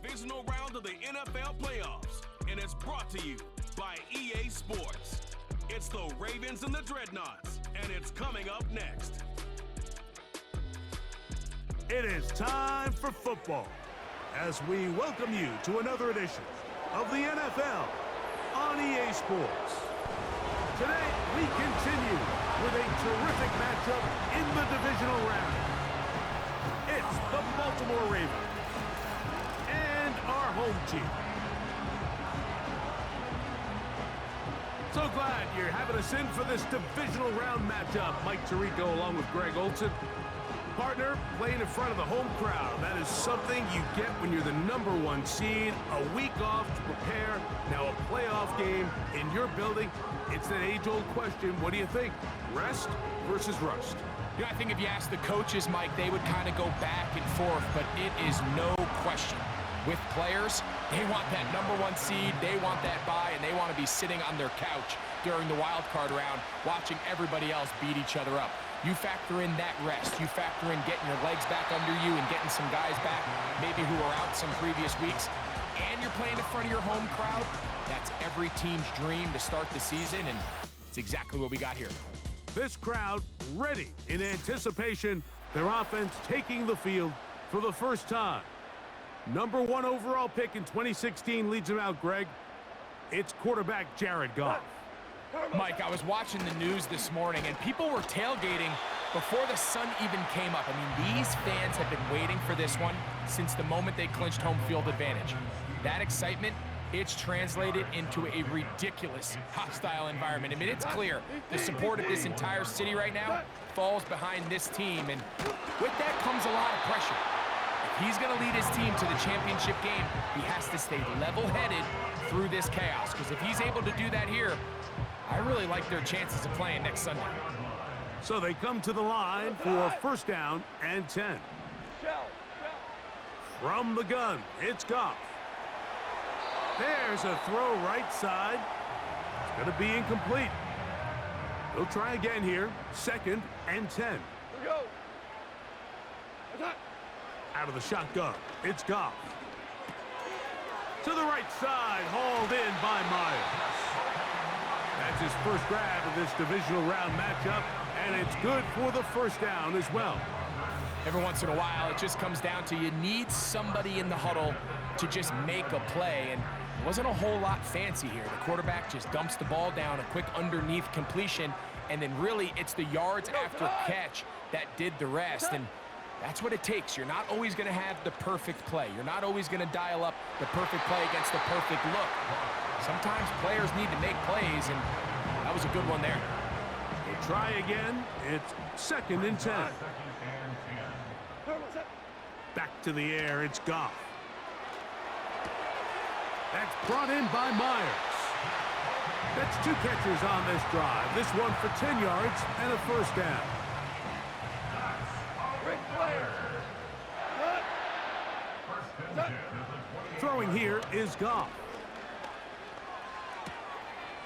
divisional round of the NFL playoffs, and it's brought to you by EA Sports. It's the Ravens and the Dreadnoughts, and it's coming up next. It is time for football as we welcome you to another edition of the NFL on EA Sports. Today, we continue with a terrific matchup in the divisional round. It's the Baltimore Ravens and our home team. So glad you're having us in for this divisional round matchup. Mike Tirico along with Greg Olson. Partner, playing in front of the home crowd. That is something you get when you're the #1 seed. A week off to prepare. Now a playoff game in your building. It's that age-old question. What do you think? Rest versus rust? You know, I think if you ask the coaches, Mike, they would kind of go back and forth, but it is no question. With players, they want that #1 seed, they want that bye, and they want to be sitting on their couch during the wild card round watching everybody else beat each other up. You factor in that rest, you factor in getting your legs back under you and getting some guys back, maybe who were out some previous weeks, and you're playing in front of your home crowd. That's every team's dream to start the season, and it's exactly what we got here. This crowd ready in anticipation, their offense taking the field for the first time. #1 overall pick in 2016 leads them out, Greg. It's quarterback Jared Goff. Mike, I was watching the news this morning, and people were tailgating before the sun even came up. I mean, these fans have been waiting for this one since the moment they clinched home field advantage. That excitement, it's translated into a ridiculous hostile environment. I mean, it's clear the support of this entire city right now falls behind this team, and with that comes a lot of pressure. If he's going to lead his team to the championship game, he has to stay level-headed through this chaos, because if he's able to do that here, I really like their chances of playing next Sunday. So they come to the line for first down and 10. From the gun, it's Goff. There's a throw right side. It's going to be incomplete. They'll try again here. Second and 10. Out of the shotgun, it's Goff. To the right side, hauled in by Myers. That's his first grab of this divisional round matchup, and it's good for the first down as well. Every once in a while, it just comes down to you need somebody in the huddle to just make a play, and it wasn't a whole lot fancy here. The quarterback just dumps the ball down, a quick underneath completion, and then really it's the yards after catch that did the rest, and that's what it takes. You're not always going to have the perfect play. You're not always going to dial up the perfect play against the perfect look. Sometimes players need to make plays, and that was a good one there. They try again. It's second and 10. Back to the air, it's Goff. That's brought in by Myers. That's 2 catches on this drive. This one for 10 yards and a first down. Throwing here is Goff.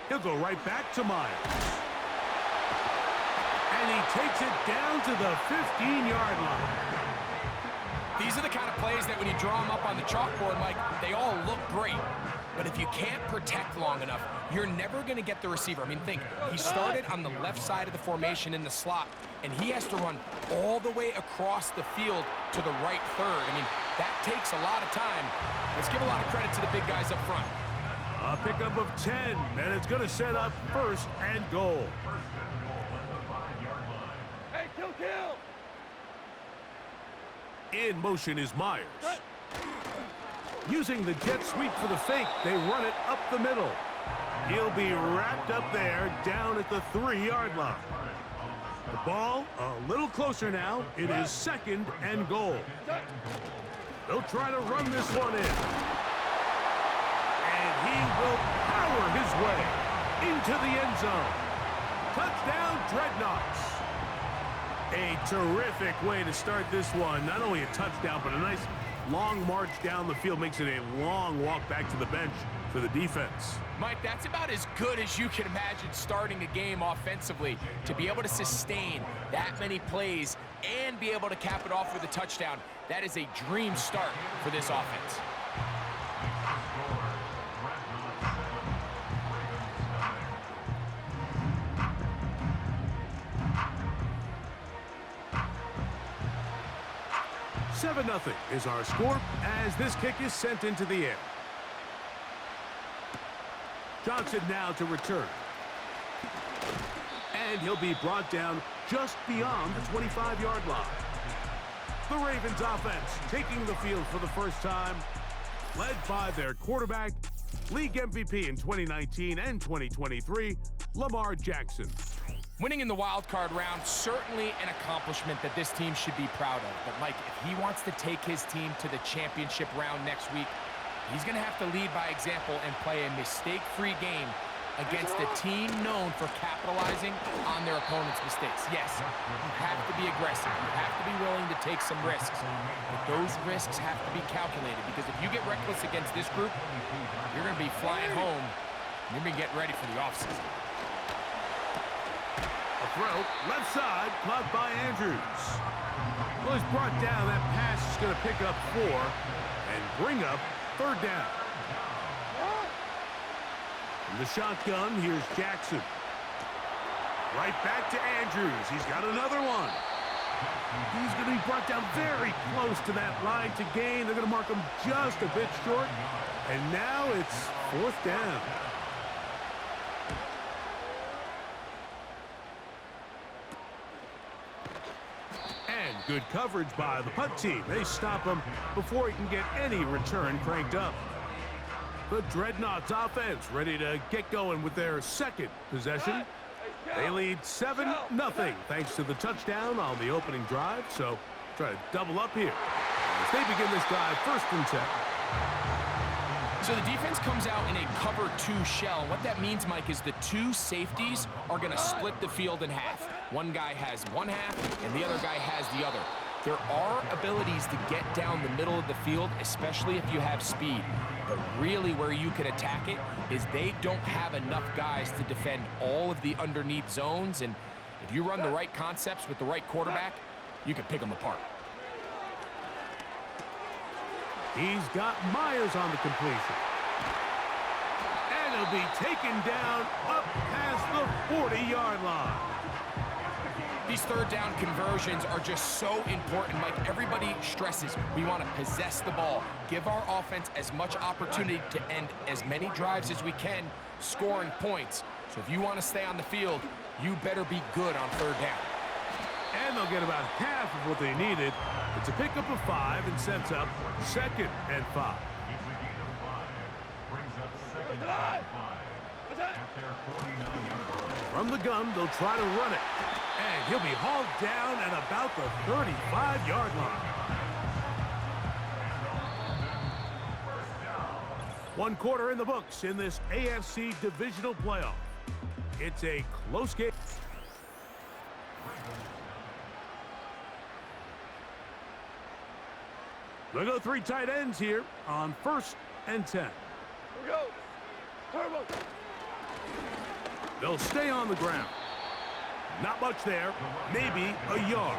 He'll go right back to Myers. And he takes it down to the 15-yard line. These are the kind of plays that when you draw them up on the chalkboard, Mike, they all look great. But if you can't protect long enough, you're never going to get the receiver. I mean, think, he started on the left side of the formation in the slot, and he has to run all the way across the field to the right third. I mean, that takes a lot of time. Let's give a lot of credit to the big guys up front. A pickup of 10, and it's going to set up first and goal. Hey, kill! In motion is Myers. Using the jet sweep for the fake, they run it up the middle. He'll be wrapped up there down at the 3-yard line. The ball a little closer now. It is second and goal. They'll try to run this one in. And he will power his way into the end zone. Touchdown, Dreadnoughts. A terrific way to start this one. Not only a touchdown, but a nice long march down the field. Makes it a long walk back to the bench for the defense. Mike, that's about as good as you can imagine starting a game offensively. To be able to sustain that many plays and be able to cap it off with a touchdown, that is a dream start for this offense. 7-0 is our score as this kick is sent into the air. Johnson now to return. And he'll be brought down just beyond the 25-yard line. The Ravens offense taking the field for the first time, led by their quarterback, league MVP in 2019 and 2023, Lamar Jackson. Winning in the wild card round, certainly an accomplishment that this team should be proud of. But Mike, if he wants to take his team to the championship round next week, he's going to have to lead by example and play a mistake-free game against a team known for capitalizing on their opponent's mistakes. Yes, you have to be aggressive. You have to be willing to take some risks. But those risks have to be calculated, because if you get reckless against this group, you're going to be flying home, and you're going to be getting ready for the offseason. A throw, left side, caught by Andrews. Well, he's brought down. That pass is going to pick up 4 and bring up 3rd down. From the shotgun, here's Jackson. Right back to Andrews. He's got another one. He's going to be brought down very close to that line to gain. They're going to mark him just a bit short. And now it's 4th down. And good coverage by the punt team. They stop him before he can get any return cranked up. The Dreadnoughts offense ready to get going with their second possession. They lead 7-0 thanks to the touchdown on the opening drive. So try to double up here as they begin this drive 1st and 10. So the defense comes out in a cover 2 shell. What that means, Mike, is the 2 safeties are going to split the field in half. One guy has one half and the other guy has the other. There are abilities to get down the middle of the field, especially if you have speed. But really where you can attack it is they don't have enough guys to defend all of the underneath zones. And if you run the right concepts with the right quarterback, you can pick them apart. He's got Myers on the completion. And he'll be taken down up past the 40-yard line. These 3rd down conversions are just so important, Mike. Everybody stresses we want to possess the ball, give our offense as much opportunity to end as many drives as we can, scoring points. So if you want to stay on the field, you better be good on 3rd down. And they'll get about half of what they needed. It's a pickup of 5 and sets up 2nd and 5. From the gun, they'll try to run it. And he'll be hauled down at about the 35-yard line. 1 quarter in the books in this AFC divisional playoff. It's a close game. They'll go 3 tight ends here on 1st and 10. Here we go. Turbo. They'll stay on the ground. Not much there, maybe a yard.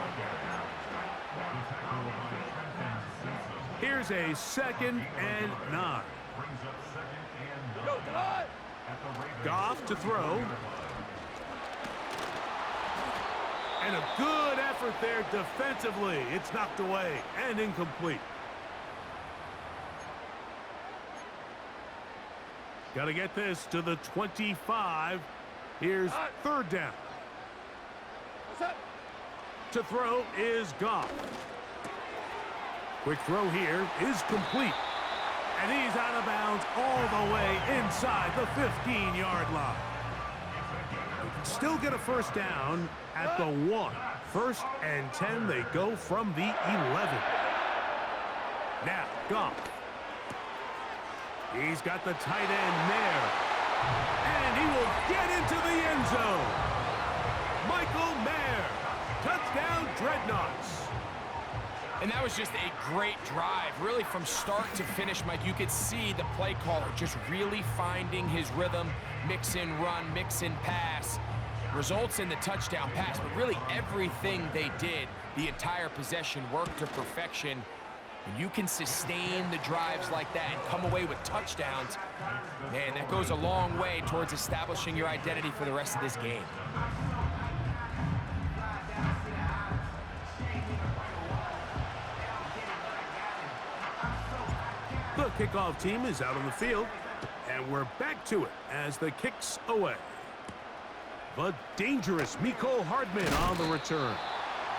Here's a 2nd and 9. Go, tonight. Goff to throw. And a good effort there defensively. It's knocked away and incomplete. Got to get this to the 25. Here's 3rd down. To throw is Goff. Quick throw here is complete. And he's out of bounds all the way inside the 15-yard line. They can still get a 1st down at the 1. 1st and 10, they go from the 11. Now, Goff. He's got the tight end there. And he will get into the end zone. Michael Mayer. Touchdown, Dreadnoughts. And that was just a great drive. Really from start to finish, Mike, you could see the play caller just really finding his rhythm. Mix in run, mix in pass. Results in the touchdown pass. But really everything they did, the entire possession, worked to perfection. When you can sustain the drives like that and come away with touchdowns, man, that goes a long way towards establishing your identity for the rest of this game. kickoff team is out on the field, and we're back to it as the kick's away. The dangerous Mecole Hardman on the return.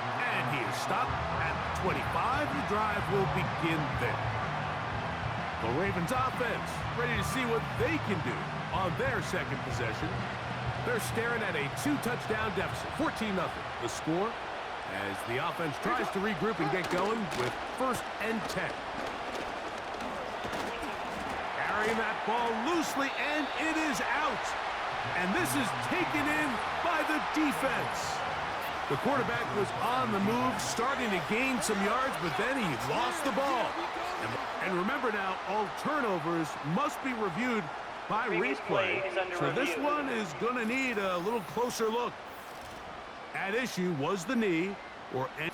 And he is stopped at 25. The drive will begin there. The Ravens offense ready to see what they can do on their second possession. They're staring at a 2-touchdown deficit, 14-0. The score as the offense tries to regroup and get going with 1st and 10. Carrying that ball loosely, and it is out. And this is taken in by the defense. The quarterback was on the move, starting to gain some yards, but then he lost the ball. And remember now, all turnovers must be reviewed by replay. So this one is going to need a little closer look. At issue was the knee or any.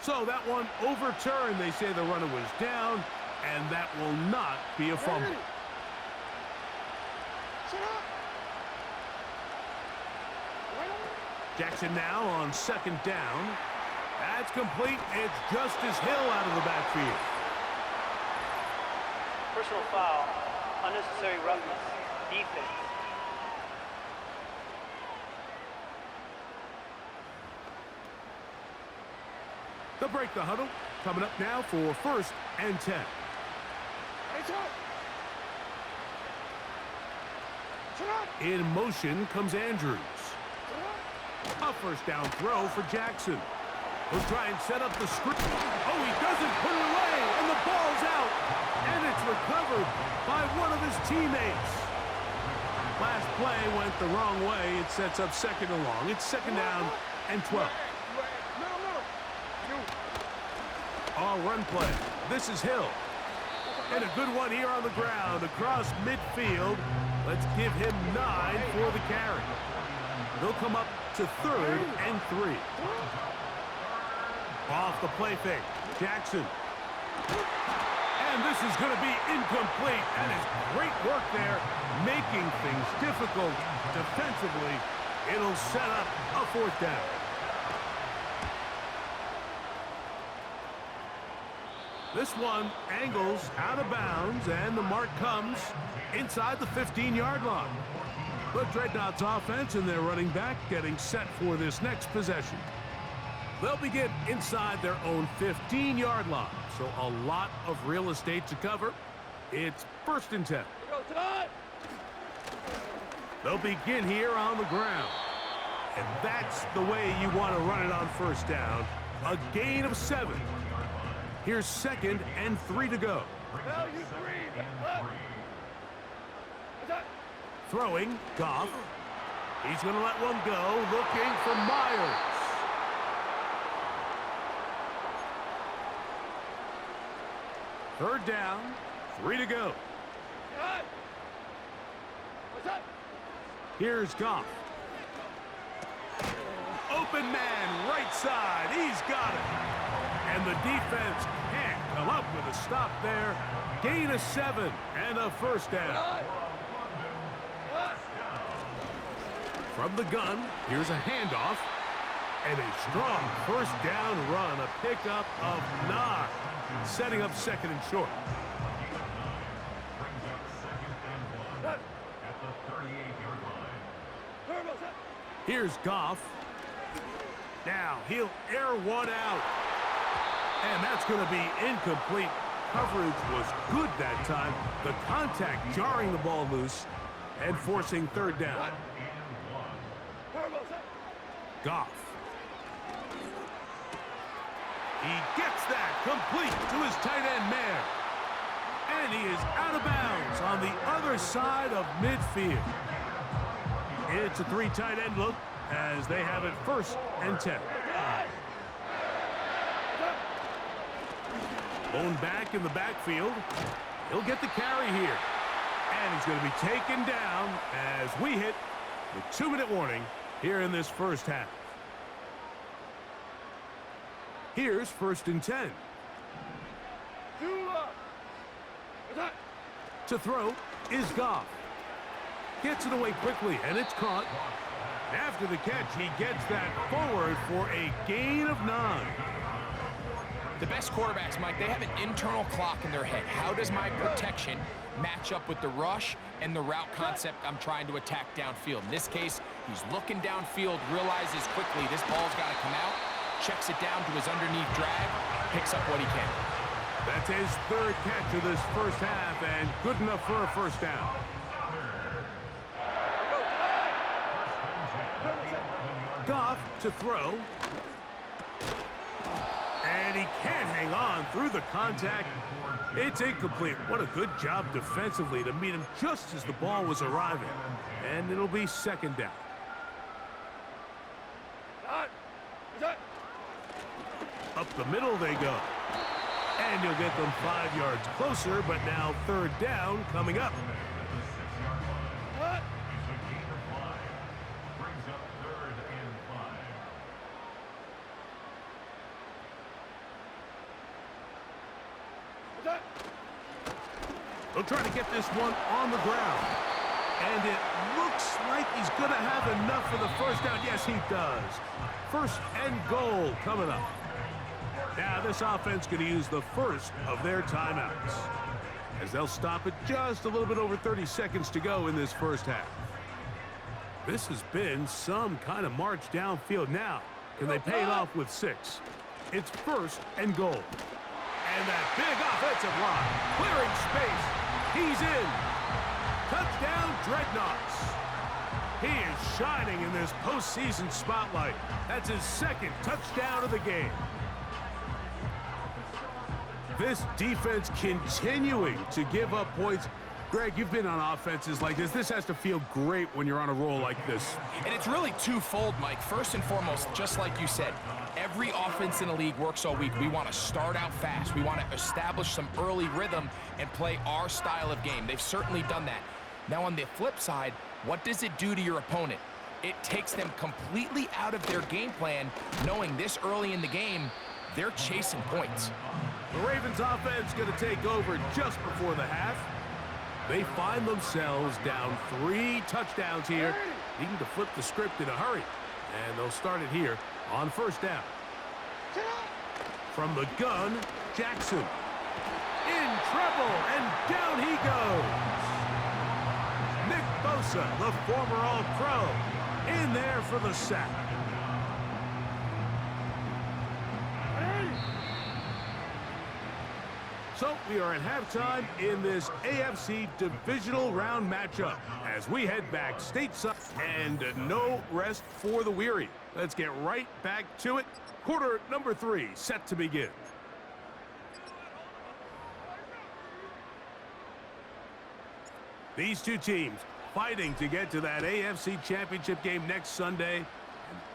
So that one overturned. They say the runner was down, and that will not be a fumble. Jackson now on 2nd down. That's complete. It's Justice Hill out of the backfield. Personal foul, unnecessary roughness, defense. They'll break the huddle. Coming up now for 1st and 10. In motion comes Andrews. A 1st down throw for Jackson. He'll try and set up the screen. Oh, he doesn't put it away, and the ball's out. And it's recovered by one of his teammates. Last play went the wrong way. It sets up 2nd and long. It's 2nd down and 12. All run play. This is Hill. And a good one here on the ground across midfield. Let's give him 9 for the carry. They'll come up to 3rd and 3. Off the play fake. Jackson. And this is going to be incomplete. That is great work there, making things difficult defensively. It'll set up a 4th down. This one angles out of bounds, and the mark comes inside the 15-yard line. The Dreadnoughts offense and their running back getting set for this next possession. They'll begin inside their own 15-yard line, so a lot of real estate to cover. It's 1st and 10. They'll begin here on the ground. And that's the way you want to run it on 1st down. A gain of 7. Here's 2nd and 3 to go. Throwing, Goff. He's going to let one go, looking for Myers. Third down, 3 to go. Here's Goff. Open man, right side. He's got it. And the defense can't come up with a stop there. Gain of 7 and a 1st down. From the gun, here's a handoff. And a strong 1st down run, a pickup of 9. Setting up 2nd and short. Here's Goff. Now he'll air one out. And that's going to be incomplete. Coverage was good that time. The contact jarring the ball loose and forcing 3rd down. Goff. He gets that complete to his tight end man. And he is out of bounds on the other side of midfield. It's a 3 tight end look as they have it 1st and 10. Lone back in the backfield. He'll get the carry here. And he's going to be taken down as we hit the 2-minute warning here in this 1st half. Here's 1st and 10. To throw is Goff. Gets it away quickly, and it's caught. After the catch, he gets that forward for a gain of 9. The best quarterbacks, Mike, they have an internal clock in their head. How does my protection match up with the rush and the route concept I'm trying to attack downfield? In this case, he's looking downfield, realizes quickly this ball's got to come out, checks it down to his underneath drag, picks up what he can. That's his 3rd catch of this first half, and good enough for a first down. Goff to throw. And he can't hang on through the contact. It's incomplete. What a good job defensively to meet him just as the ball was arriving. And it'll be 2nd down. Up the middle they go. And you'll get them 5 yards closer, but now 3rd down coming up. They'll try to get this one on the ground. And it looks like he's going to have enough for the first down. Yes, he does. 1st and goal coming up. Now this offense going to use the first of their timeouts, as they'll stop it just a little bit over 30 seconds to go in this first half. This has been some kind of march downfield. Now, can they pay it off with 6? It's 1st and goal. And that big offensive line, clearing space. He's in. Touchdown, Dreadnoughts. He is shining in this postseason spotlight. That's his 2nd touchdown of the game. This defense continuing to give up points. Greg, you've been on offenses like this. This has to feel great when you're on a roll like this. And it's really twofold, Mike. First and foremost, just like you said, every offense in the league works all week. We want to start out fast. We want to establish some early rhythm and play our style of game. They've certainly done that. Now, on the flip side, what does it do to your opponent? It takes them completely out of their game plan, knowing this early in the game, they're chasing points. The Ravens offense going to take over just before the half. They find themselves down 3 touchdowns here, needing to flip the script in a hurry. And they'll start it here on 1st down. From the gun, Jackson. In trouble, and down he goes. Nick Bosa, the former All-Pro, in there for the sack. So we are at halftime in this AFC divisional round matchup as we head back stateside, and no rest for the weary. Let's get right back to it. Quarter number 3 set to begin. These two teams fighting to get to that AFC Championship game next Sunday. And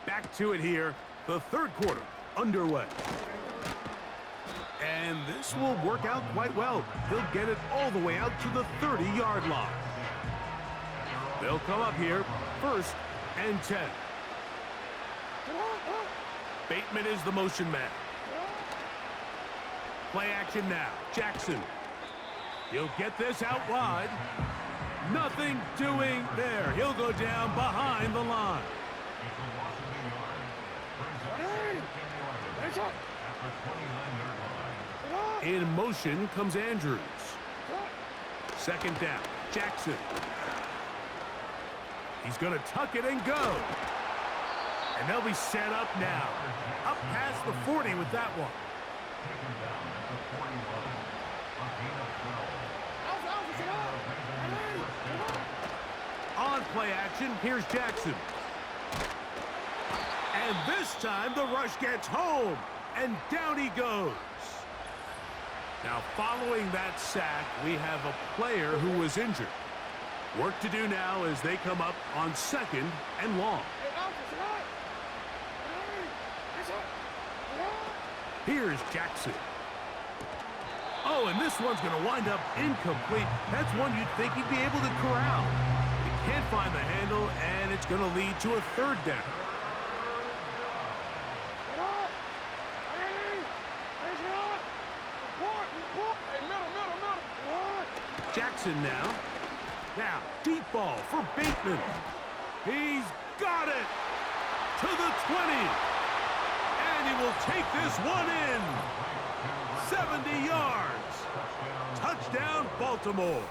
back to it here, the 3rd quarter underway. And this will work out quite well. He'll get it all the way out to the 30-yard line. They'll come up here, 1st and 10. Bateman is the motion man. Play action now. Jackson. He'll get this out wide. Nothing doing there. He'll go down behind the line. In motion comes Andrews. 2nd down. Jackson. He's going to tuck it and go. And they'll be set up now. Up past the 40 with that one. On play action, here's Jackson. And this time the rush gets home. And down he goes. Now, following that sack, we have a player who was injured. Work to do now as they come up on 2nd and long. Here's Jackson. Oh, and this one's going to wind up incomplete. That's one you'd think he'd be able to corral. He can't find the handle, and it's going to lead to a 3rd down. Jackson now. Now, deep ball for Bateman. He's got it to the 20. And he will take this one in. 70 yards. Touchdown, Baltimore.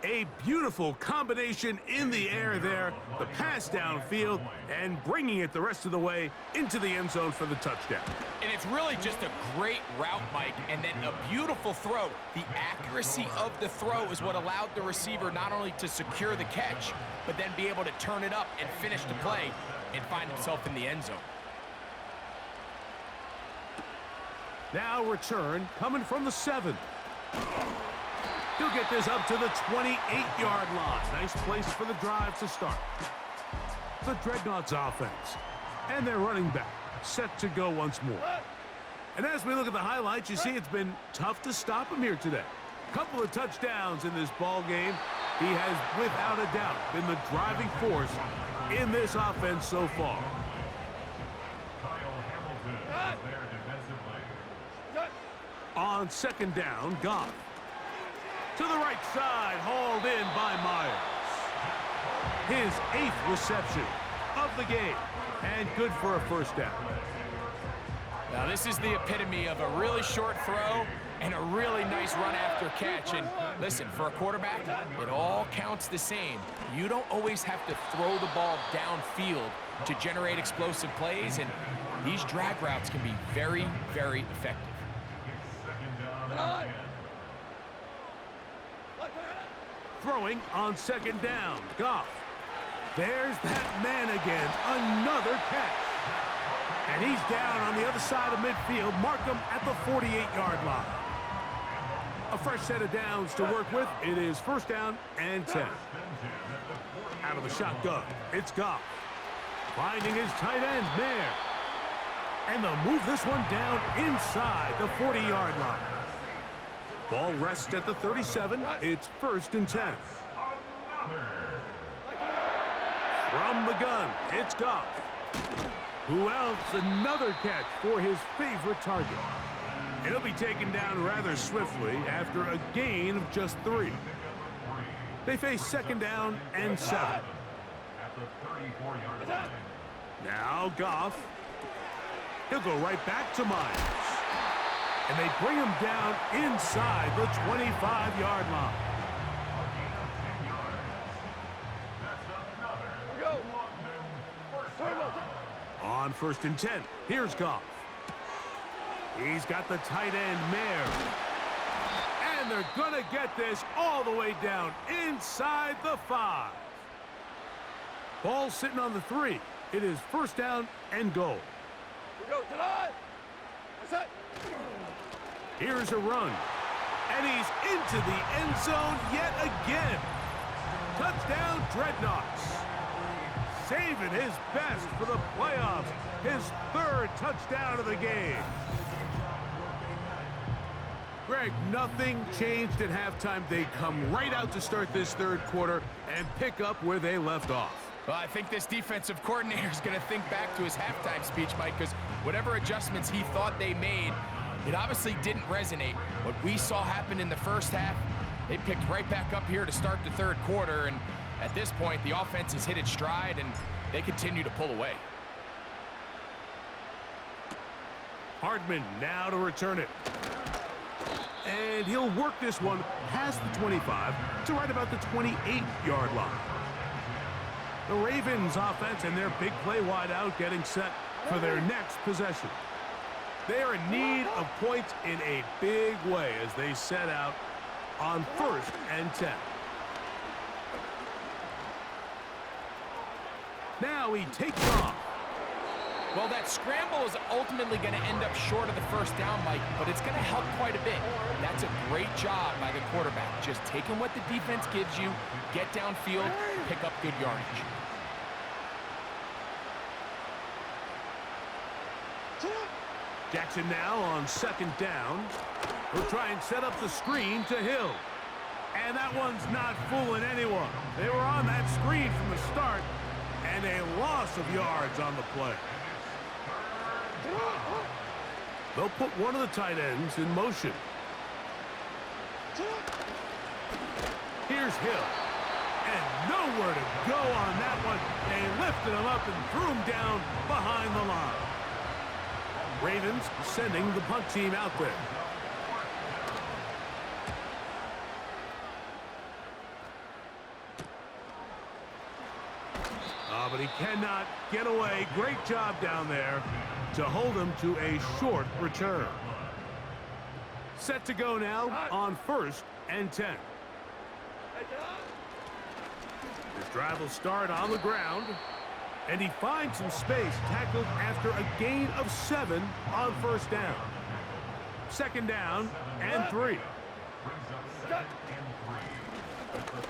A beautiful combination in the air there, the pass downfield, and bringing it the rest of the way into the end zone for the touchdown. And it's really just a great route, Mike, and then a beautiful throw. The accuracy of the throw is what allowed the receiver not only to secure the catch, but then be able to turn it up and finish the play and find himself in the end zone. Now return coming from the 7. He'll get this up to the 28-yard line. Nice place for the drive to start. The Dreadnoughts offense. And their running back set to go once more. And as we look at the highlights, you see it's been tough to stop him here today. Couple of touchdowns in this ball game. He has, without a doubt, been the driving force in this offense so far. On second down, Goff. To the right side, hauled in by Myers. His 8th reception of the game, and good for a first down. Now this is the epitome of a really short throw and a really nice run after catch. And listen, for a quarterback, it all counts the same. You don't always have to throw the ball downfield to generate explosive plays, and these drag routes can be very, very effective. Throwing on second down, Goff. There's that man again, another catch. And he's down on the other side of midfield. Mark him at the 48-yard line. A fresh set of downs to work with. It is first down and 10. Out of the shotgun, it's Goff. Finding his tight end, Mayer. And they'll move this one down inside the 40-yard line. Ball rests at the 37. It's first and 10. From the gun, it's Goff. Who else? Another catch for his favorite target. He'll be taken down rather swiftly after a gain of just 3. They face second down and 7. Now Goff. He'll go right back to Myers. And they bring him down inside the 25-yard line. On first and 10, here's Goff. He's got the tight end, Mayer. And they're going to get this all the way down inside the 5. Ball sitting on the 3. It is first down and goal. Here's a run. And he's into the end zone yet again. Touchdown, Dreadnoughts. Saving his best for the playoffs. His 3rd touchdown of the game. Greg, nothing changed at halftime. They come right out to start this 3rd quarter and pick up where they left off. Well, I think this defensive coordinator is going to think back to his halftime speech, Mike, because whatever adjustments he thought they made, it obviously didn't resonate. What we saw happen in the first half, they picked right back up here to start the 3rd quarter, and at this point, the offense has hit its stride, and they continue to pull away. Hardman now to return it. And he'll work this one past the 25 to right about the 28-yard line. The Ravens offense and their big play wideout getting set for their next possession. They are in need of points in a big way as they set out on first and 10. Now he takes off. Well, that scramble is ultimately going to end up short of the first down, Mike, but it's going to help quite a bit. That's a great job by the quarterback. Just taking what the defense gives you, get downfield, pick up good yardage. Jackson now on second down. He'll try and set up the screen to Hill. And that one's not fooling anyone. They were on that screen from the start, and a loss of yards on the play. They'll put one of the tight ends in motion. Here's Hill. And nowhere to go on that one. They lifted him up and threw him down behind the line. Ravens sending the punt team out there. But he cannot get away. Great job down there to hold him to a short return. Set to go now on 1st and 10. His drive will start on the ground. And he finds some space, tackled after a gain of 7 on 1st down. 2nd down and 3.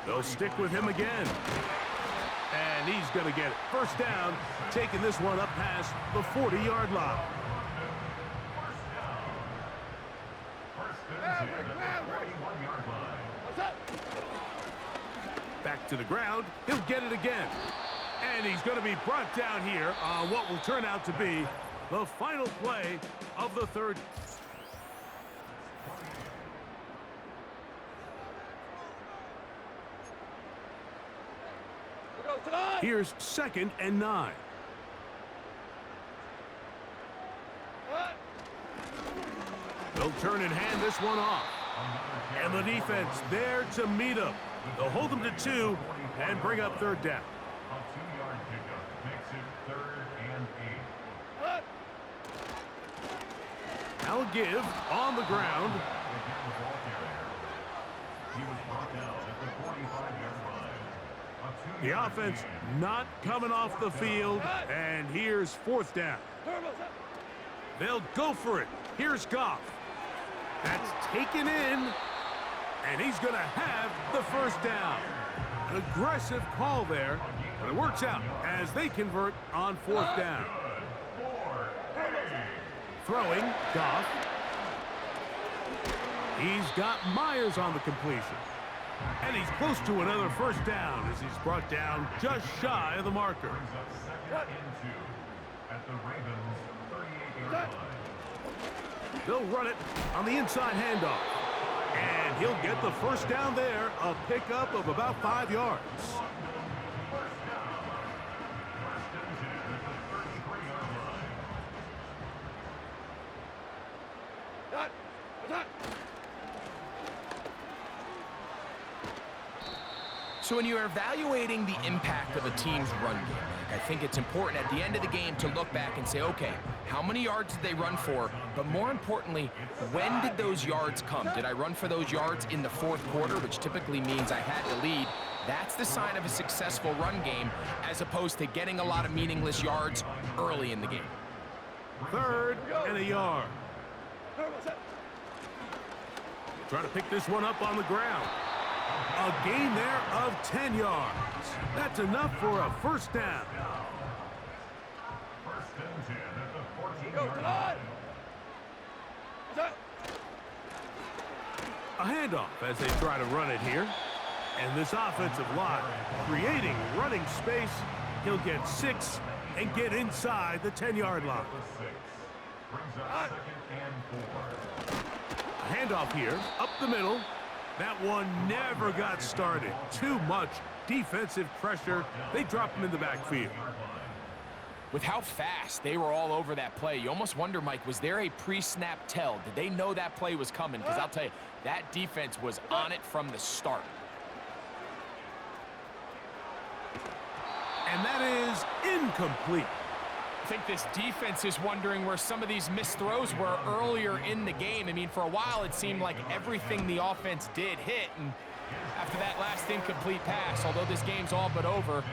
They'll stick with him again. And he's going to get it. 1st down, taking this one up past the 40-yard line. Back to the ground. He'll get it again. And he's going to be brought down here on what will turn out to be the final play of the 3rd. Here's 2nd and 9. They'll turn and hand this one off. And the defense there to meet him. They'll hold them to 2 and bring up 3rd down. A 2-yard pickup makes it 3rd and 8. Now a give on the ground. He was brought down at the 45-yard line. The offense not coming off the field, and here's 4th down. They'll go for it. Here's Goff. That's taken in, and he's going to have the 1st down. An aggressive call there, but it works out as they convert on 4th down. Throwing, Goff. He's got Myers on the completion. And he's close to another 1st down as he's brought down just shy of the marker. At the Ravens 38-yard line. They'll run it on the inside handoff. And he'll get the 1st down there, a pickup of about 5 yards. So when you're evaluating the impact of a team's run game, I think it's important at the end of the game to look back and say, okay, how many yards did they run for? But more importantly, when did those yards come? Did I run for those yards in the 4th quarter, which typically means I had to lead? That's the sign of a successful run game, as opposed to getting a lot of meaningless yards early in the game. 3rd and a yard. Trying to pick this one up on the ground. A gain there of 10 yards. That's enough for a 1st down. 1st and 10 at the 14-yard line. A handoff as they try to run it here. And this offensive line creating running space. He'll get 6 and get inside the 10-yard line. Brings up 2nd and 4. A handoff here, up the middle. That one never got started. Too much defensive pressure. They drop him in the backfield. With how fast they were all over that play, you almost wonder, Mike, was there a pre-snap tell? Did they know that play was coming? Because I'll tell you, that defense was on it from the start. And that is incomplete. I think this defense is wondering where some of these missed throws were earlier in the game. I mean, for a while, it seemed like everything the offense did hit. And after that last incomplete pass, although this game's all but over,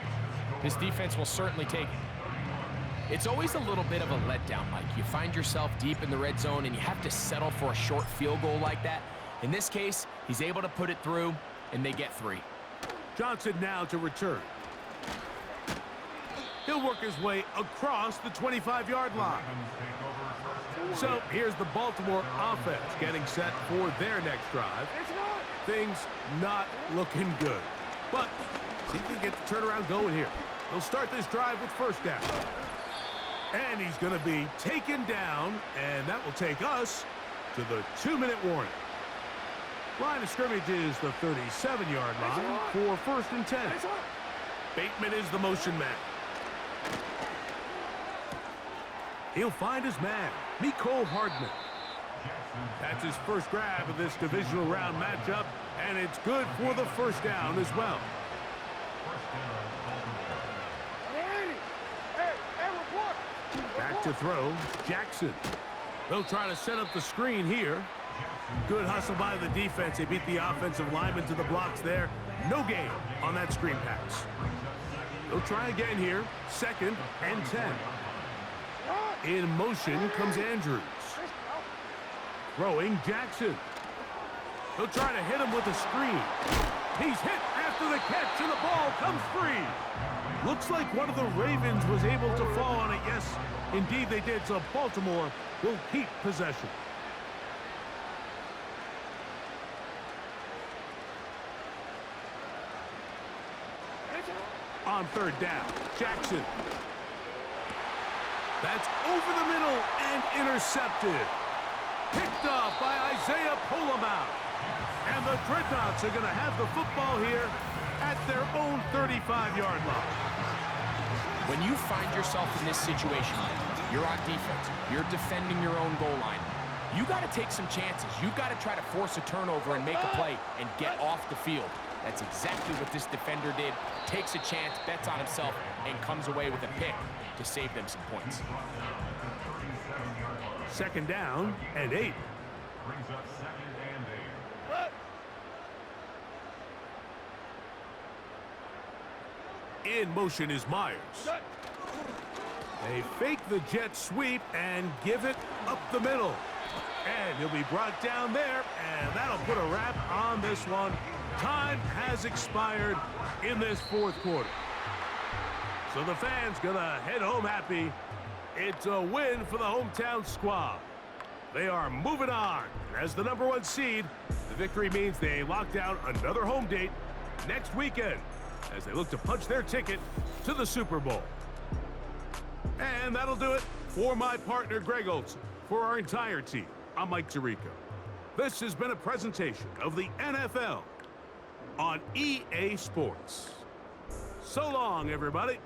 this defense will certainly take it. It's always a little bit of a letdown, Mike. You find yourself deep in the red zone, and you have to settle for a short field goal like that. In this case, he's able to put it through, and they get 3. Johnson now to return. He'll work his way across the 25-yard line. So here's the Baltimore offense getting set for their next drive. Things not looking good. But see if they get the turnaround going here. They'll start this drive with 1st down. And he's going to be taken down, and that will take us to the 2-minute warning. Line of scrimmage is the 37-yard line for 1st and 10. Bateman is the motion man. He'll find his man, Mecole Hardman. That's his first grab of this divisional round matchup, and it's good for the first down as well. Back to throw, Jackson. They'll try to set up the screen here. Good hustle by the defense. They beat the offensive lineman to the blocks there. No gain on that screen pass. They'll try again here, 2nd and 10. In motion comes Andrews. Throwing Jackson. He'll try to hit him with a screen. He's hit after the catch, and the ball comes free. Looks like one of the Ravens was able to fall on it. Yes, indeed they did. So Baltimore will keep possession. On 3rd down, Jackson. That's over the middle and intercepted. Picked off by Isaiah Polamau. And the Dreadnoughts are going to have the football here at their own 35-yard line. When you find yourself in this situation, you're on defense, you're defending your own goal line, you got to take some chances. You've got to try to force a turnover and make a play and get off the field. That's exactly what this defender did. Takes a chance, bets on himself, and comes away with a pick to save them some points. 2nd down and 8. Brings up 2nd and 8. In motion is Myers. They fake the jet sweep and give it up the middle. And he'll be brought down there, and that'll put a wrap on this one. Time has expired in this 4th quarter. So the fans gonna head home happy. It's a win for the hometown squad. They are moving on. As the #1 seed, the victory means they locked down another home date next weekend as they look to punch their ticket to the Super Bowl. And that'll do it for my partner, Greg Olson. For our entire team, I'm Mike Tirico. This has been a presentation of the NFL on EA Sports. So long, everybody.